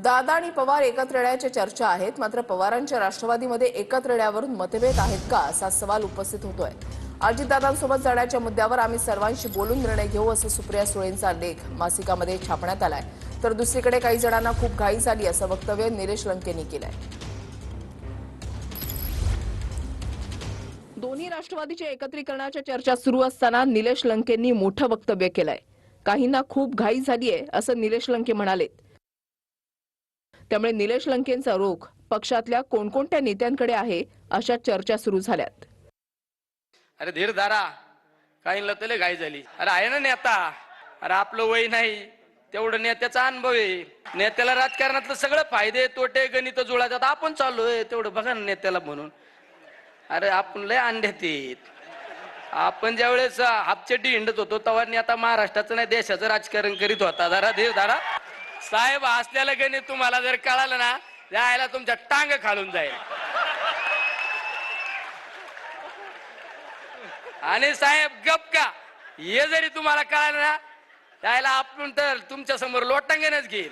दादा आणि पवार एकत्र येण्याच्या चर्चा आहेत, मात्र पवारांच्या राष्ट्रवादीमध्ये एकत्र येण्यावरून मतभेद आहेत का असा सवाल उपस्थित होतोय। अजितदादांसोबत जाण्याच्या मुद्द्यावर आम्ही सर्वांशी बोलून निर्णय घेऊ असं सुप्रिया सुळेंचा लेख मासिकामध्ये छापण्यात आलाय। तर दुसरीकडे काही जणांना खूप घाई झाली असं वक्तव्य निलेश लंकेंनी केलंय। दोन्ही राष्ट्रवादीच्या एकत्रीकरणाच्या चर्चा सुरू असताना निलेश लंकेंनी मोठं वक्तव्य केलंय। काहींना खूप घाई झालीये असं निलेश लंके म्हणाले। त्यामुळे निलेश लंकेंचा रोख पक्षातल्या कोणकोणत्या नेत्यांकडे आहे अशा चर्चा सुरू झाल्यात। अरे धीर धारा, काहींना तले घाई झाली। अरे आहे ना नेता, अरे आपलं वय नाही तेवढं नेत्याचा अनुभव आहे। नेत्याला राजकारणातलं सगळं फायदे तोटे गणित जुळतात, आपण चाललोय तेवढं बघा ना नेत्याला म्हणून। अरे आपण लय अंड्यात येत। आपण ज्यावेळेस हापचड्डी हिंडत होतो तेव्हा नेता महाराष्ट्राचं नाही देशाचं राजकारण करीत होता। जरा धीर धारा साहेब, असलेलं गणित तुम्हाला जर कळालं ना यायला तुमच्या टांग खालून जाईल। आणि साहेब गप का, हे जरी तुम्हाला कळालं ना त्याला आपण तर तुमच्या समोर लोटांगणच घेईल।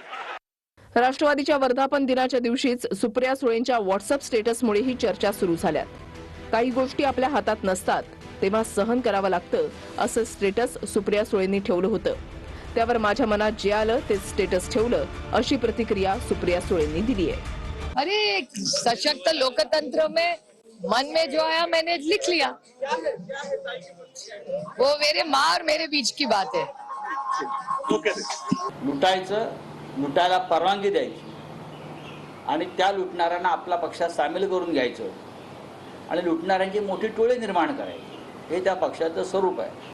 राष्ट्रवादीच्या वर्धापन दिनाच्या दिवशीच सुप्रिया सुळेंच्या व्हॉट्सअप स्टेटसमुळे ही चर्चा सुरू झाल्यात। काही गोष्टी आपल्या हातात नसतात तेव्हा सहन करावं लागतं असं स्टेटस सुप्रिया सुळेंनी ठेवलं होतं। त्यावर माझ्या मनात जे आलं ते स्टेटस ठेवलं अशी प्रतिक्रिया सुप्रिया सुळेंनी दिली आहे। अरे एक सशक्त लोकतंत्र में मन में जो आया मैंने लिख लिया। वो मेरे माँ और मेरे बीच की बात है। लुटायला परवानगी द्यायची आणि त्या लुटणाऱ्यांना आपला पक्षात सामील करून घ्यायचं आणि लुटणाऱ्यांची मोठी टोळी निर्माण करायची, हे त्या पक्षाचं स्वरूप आहे।